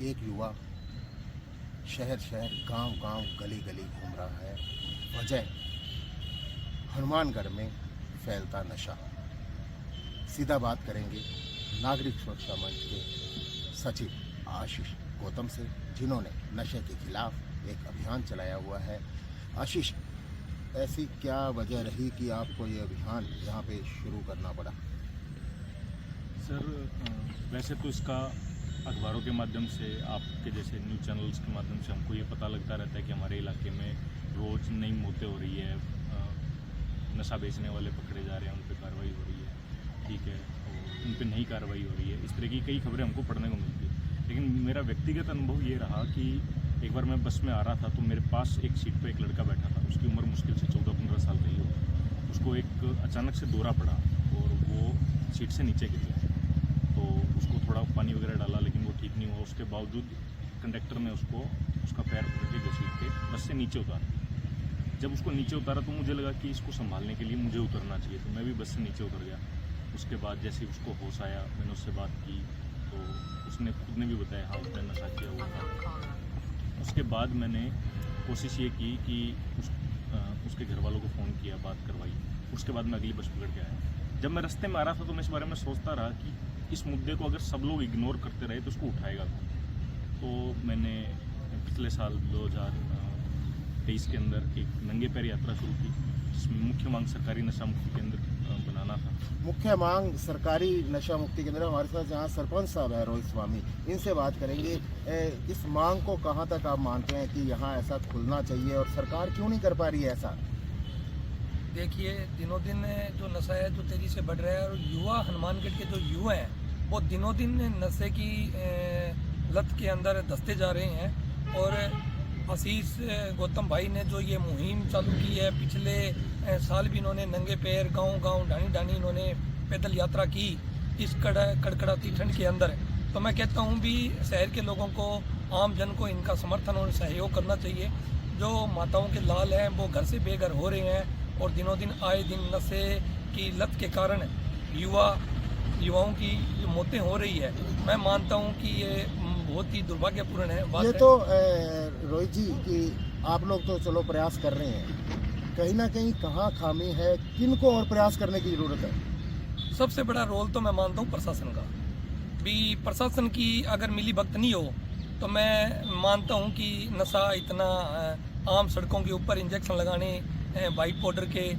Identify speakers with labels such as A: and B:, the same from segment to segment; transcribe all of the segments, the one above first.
A: एक युवा शहर शहर गांव गांव गली गली घूम रहा है। वजह हनुमानगढ़ में फैलता नशा। सीधा बात करेंगे नागरिक सुरक्षा मंच के सचिव आशीष गौतम से, जिन्होंने नशे के खिलाफ एक अभियान चलाया हुआ है। आशीष, ऐसी क्या वजह रही कि आपको ये अभियान यहाँ पे शुरू करना पड़ा?
B: सर, वैसे तो इसका अखबारों के माध्यम से, आपके जैसे न्यूज़ चैनल्स के माध्यम से हमको ये पता लगता रहता है कि हमारे इलाके में रोज़ नई मौतें हो रही है, नशा बेचने वाले पकड़े जा रहे हैं, उन पर कार्रवाई हो रही है, ठीक है, और उन पर नहीं कार्रवाई हो रही है। इस तरह की कई खबरें हमको पढ़ने को मिलती है। लेकिन मेरा व्यक्तिगत अनुभव ये रहा कि एक बार मैं बस में आ रहा था तो मेरे पास एक सीट पर एक लड़का बैठा था। उसकी उम्र मुश्किल से 14-15 साल का ही होगी। उसको एक अचानक से दौरा पड़ा और वो सीट से नीचे गिर गया। तो उसको थोड़ा पानी वगैरह डाला, लेकिन वो ठीक नहीं हुआ। उसके बावजूद कंडक्टर ने उसका पैर पकड़ के घसीट के बस से नीचे उतारा। जब उसको नीचे उतारा तो मुझे लगा कि इसको संभालने के लिए मुझे उतरना चाहिए, तो मैं भी बस से नीचे उतर गया। उसके बाद जैसे उसको होश आया, मैंने उससे बात की तो उसने खुद ने भी बताया हाँ उसने नशा किया हुआ था। उसके बाद मैंने कोशिश ये की कि उसके घर वालों को फ़ोन किया, बात करवाई। उसके बाद मैं अगली बस पकड़ के आया। जब मैं रास्ते में आ रहा था तो मैं इस बारे में सोचता रहा कि इस मुद्दे को अगर सब लोग इग्नोर करते रहे तो उसको उठाएगा कौन। तो मैंने पिछले साल 2023 के अंदर एक नंगे पैर यात्रा शुरू की, जिसमें मुख्य मांग सरकारी नशा मुक्ति केंद्र बनाना था।
A: मुख्य मांग सरकारी नशा मुक्ति केंद्र। हमारे साथ यहाँ सरपंच साहब है रोहित स्वामी, इनसे बात करेंगे। इस मांग को कहाँ तक आप मानते हैं कि यहाँ ऐसा खुलना चाहिए और सरकार क्यों नहीं कर पा रही है ऐसा?
C: देखिए, दिनों दिन जो नशा है जो तेजी से बढ़ रहा है, और युवा हनुमानगढ़ के जो युवा हैं वो दिनों दिन नशे की लत के अंदर धंसते जा रहे हैं। और आशीष गौतम भाई ने जो ये मुहिम चालू की है, पिछले साल भी इन्होंने नंगे पैर गांव-गांव ढाणी इन्होंने पैदल यात्रा की इस कड़कड़ाती ठंड के अंदर। तो मैं कहता हूँ भी शहर के लोगों को, आम जन को इनका समर्थन और सहयोग करना चाहिए। जो माताओं के लाल हैं वो घर से बेघर हो रहे हैं और दिनों दिन आए दिन नशे की लत के कारण युवाओं की मौतें हो रही है। मैं मानता हूं कि ये बहुत ही दुर्भाग्यपूर्ण है।
A: ये तो रोहित जी कि आप लोग तो चलो प्रयास कर रहे हैं, कहीं ना कहीं कहाँ खामी है, किन को और प्रयास करने की ज़रूरत है?
C: सबसे बड़ा रोल तो मैं मानता हूं प्रशासन का भी। प्रशासन की अगर मिली भगत नहीं हो तो मैं मानता हूं कि नशा इतना आम सड़कों के ऊपर इंजेक्शन लगाने, वाइट पाउडर के,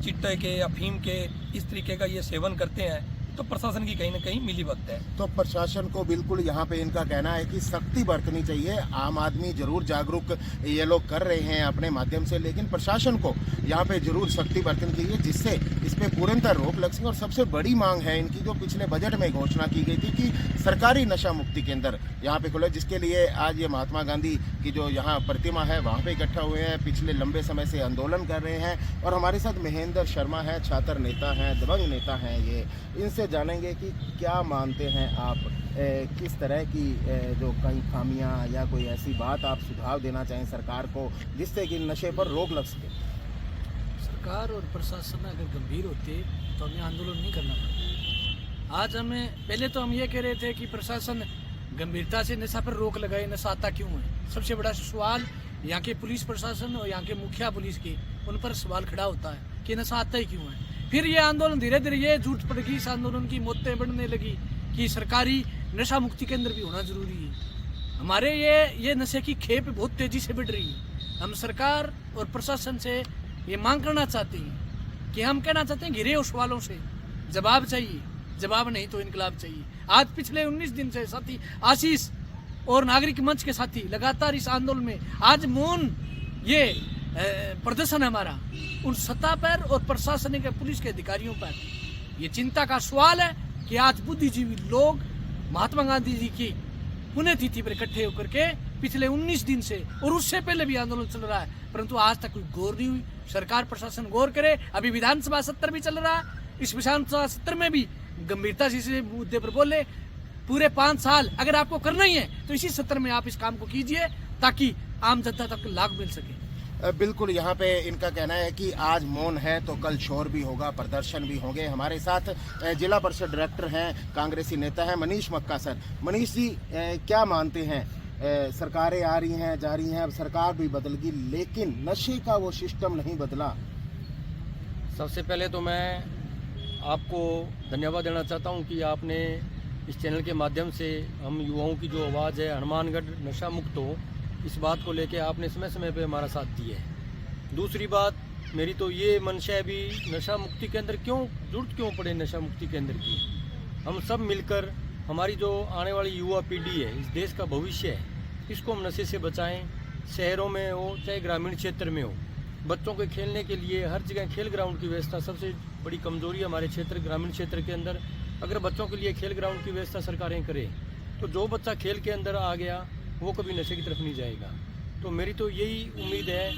C: चिट्टे के, अफीम के, इस तरीके का ये सेवन करते हैं, तो प्रशासन की कहीं ना कहीं मिली भगत है।
A: तो प्रशासन को बिल्कुल यहाँ पे इनका कहना है कि सख्ती बरतनी चाहिए। आम आदमी जरूर जागरूक ये लोग कर रहे हैं अपने माध्यम से, लेकिन प्रशासन को यहाँ पे जरूर सख्ती बरतनी चाहिए, जिससे इस पे पूर्णतः रोक लग सके। और सबसे बड़ी मांग है इनकी, जो पिछले बजट में घोषणा की गई थी कि सरकारी नशा मुक्ति केंद्र यहाँ पे खुले, जिसके लिए आज ये महात्मा गांधी की जो यहाँ प्रतिमा है वहाँ पे इकट्ठा हुए हैं, पिछले लंबे समय से आंदोलन कर रहे हैं। और हमारे साथ महेंद्र शर्मा है, छात्र नेता हैं, दबंग नेता हैं। ये इनसे जानेंगे कि क्या मानते हैं आप, किस तरह की जो कई खामियां या कोई ऐसी बात आप सुझाव देना चाहें सरकार को, जिससे कि नशे पर रोक लग सके।
D: सरकार और प्रशासन अगर गंभीर होते तो हमें आंदोलन नहीं करना पड़ता। आज हमें, पहले तो हम ये कह रहे थे कि प्रशासन गंभीरता से नशा पर रोक लगाए, नशा आता क्यों है। सबसे बड़ा सवाल यहाँ के पुलिस प्रशासन और यहाँ के मुखिया पुलिस के, उन पर सवाल खड़ा होता है कि नशा आता ही क्यों है। फिर ये आंदोलन धीरे धीरे ये झूठ पड़ गई, इस आंदोलन की मौतें बढ़ने लगी कि सरकारी नशा मुक्ति केंद्र भी होना जरूरी है। हमारे ये नशे की खेप बहुत तेजी से बढ़ रही है। हम सरकार और प्रशासन से ये मांग करना चाहते हैं कि हम कहना चाहते हैं घिरे उस वालों से जवाब चाहिए, जवाब नहीं तो इनकलाब चाहिए। आज पिछले 19 दिन से साथी आशीष और नागरिक मंच के साथी लगातार इस आंदोलन में, आज मौन ये प्रदर्शन है हमारा उन सत्ता पर और प्रशासनिक पुलिस के अधिकारियों पर। ये चिंता का सवाल है कि आज बुद्धिजीवी लोग महात्मा गांधी जी की पुण्यतिथि पर इकट्ठे होकर के पिछले 19 दिन से और उससे पहले भी आंदोलन चल रहा है, परंतु आज तक कोई गौर नहीं हुई। सरकार प्रशासन गौर करे। अभी विधानसभा सत्र भी चल रहा है, इस विधानसभा सत्र में भी गंभीरता से इस मुद्दे पर बोले। पूरे 5 साल अगर आपको करना ही है तो इसी सत्र में आप इस काम को कीजिए ताकि आम जनता तक लाभ मिल सके।
A: बिल्कुल, यहाँ पे इनका कहना है कि आज मौन है तो कल शोर भी होगा, प्रदर्शन भी होंगे। हमारे साथ जिला परिषद डायरेक्टर हैं, कांग्रेसी नेता हैं मनीष मक्का सर। मनीष जी, क्या मानते हैं, सरकारें आ रही हैं जा रही हैं, अब सरकार भी बदल गई लेकिन नशे का वो सिस्टम नहीं बदला।
E: सबसे पहले तो मैं आपको धन्यवाद देना चाहता हूं कि आपने इस चैनल के माध्यम से हम युवाओं की जो आवाज़ है हनुमानगढ़ नशा मुक्त हो, इस बात को लेके आपने समय समय पे हमारा साथ दिया है। दूसरी बात मेरी तो ये मंशा है भी, नशा मुक्ति केंद्र जरूरत क्यों पड़े नशा मुक्ति केंद्र की। हम सब मिलकर हमारी जो आने वाली युवा पीढ़ी है, इस देश का भविष्य है, इसको हम नशे से बचाएं। शहरों में हो चाहे ग्रामीण क्षेत्र में हो, बच्चों के खेलने के लिए हर जगह खेल ग्राउंड की व्यवस्था सबसे बड़ी कमजोरी है हमारे क्षेत्र ग्रामीण क्षेत्र के अंदर। अगर बच्चों के लिए खेल ग्राउंड की व्यवस्था सरकारें करें तो जो बच्चा खेल के अंदर आ गया वो कभी नशे की तरफ नहीं जाएगा। तो मेरी तो यही उम्मीद है,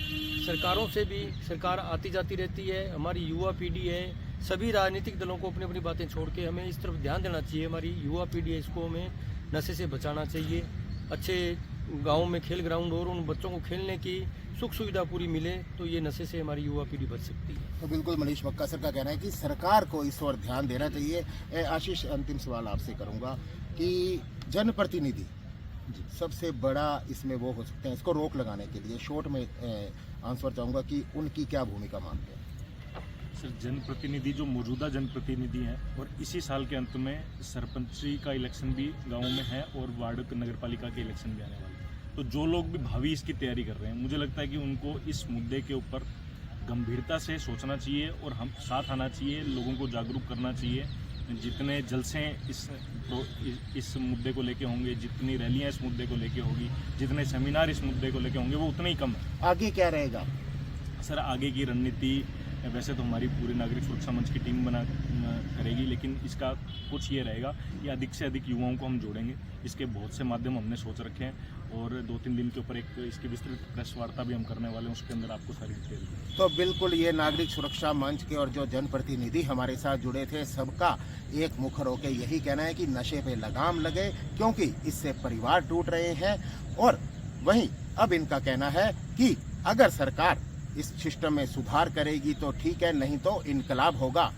E: सरकारों से भी, सरकार आती जाती रहती है, हमारी युवा पीढ़ी है, सभी राजनीतिक दलों को अपनी अपनी बातें छोड़ के हमें इस तरफ ध्यान देना चाहिए। हमारी युवा पीढ़ी है, इसको हमें नशे से बचाना चाहिए। अच्छे गाँव में खेल ग्राउंड और उन बच्चों को खेलने की सुख सुविधा पूरी मिले तो ये नशे से हमारी युवा पीढ़ी बच सकती है।
A: तो बिल्कुल मनीष मक्का सर का कहना है कि सरकार को इस ओर ध्यान देना चाहिए। आशीष, अंतिम सवाल आपसे करूंगा कि जनप्रतिनिधि सबसे बड़ा इसमें वो हो सकते हैं, इसको रोक लगाने के लिए शॉर्ट में आंसर चाहूँगा कि उनकी क्या भूमिका मानते हैं।
B: सर, जनप्रतिनिधि जो मौजूदा जनप्रतिनिधि हैं और इसी साल के अंत में सरपंची का इलेक्शन भी गाँव में है और वार्ड नगर पालिका के इलेक्शन भी आने वाले हैं। तो जो लोग भी भावी इसकी तैयारी कर रहे हैं, मुझे लगता है कि उनको इस मुद्दे के ऊपर गंभीरता से सोचना चाहिए और हम साथ आना चाहिए, लोगों को जागरूक करना चाहिए। जितने जलसे इस मुद्दे को लेके होंगे, जितनी रैलियां इस मुद्दे को लेके होगी, जितने सेमिनार इस मुद्दे को लेके होंगे, वो उतना ही कम है।
A: आगे क्या रहेगा
B: सर? आगे की रणनीति वैसे तो हमारी पूरी नागरिक सुरक्षा मंच की टीम करेगी, लेकिन इसका कुछ ये रहेगा कि अधिक से अधिक युवाओं को हम जोड़ेंगे। इसके बहुत से माध्यम हमने सोच रखे हैं और 2-3 दिन के ऊपर एक इसकी विस्तृत प्रेस वार्ता भी हम करने वाले हैं, उसके अंदर आपको सारी डिटेल।
A: तो बिल्कुल, ये नागरिक सुरक्षा मंच के और जो जनप्रतिनिधि हमारे साथ जुड़े थे, सबका एक मुखर होकर यही कहना है कि नशे पे लगाम लगे, क्योंकि इससे परिवार टूट रहे हैं। और वहीं अब इनका कहना है कि अगर सरकार इस सिस्टम में सुधार करेगी तो ठीक है, नहीं तो इनकलाब होगा।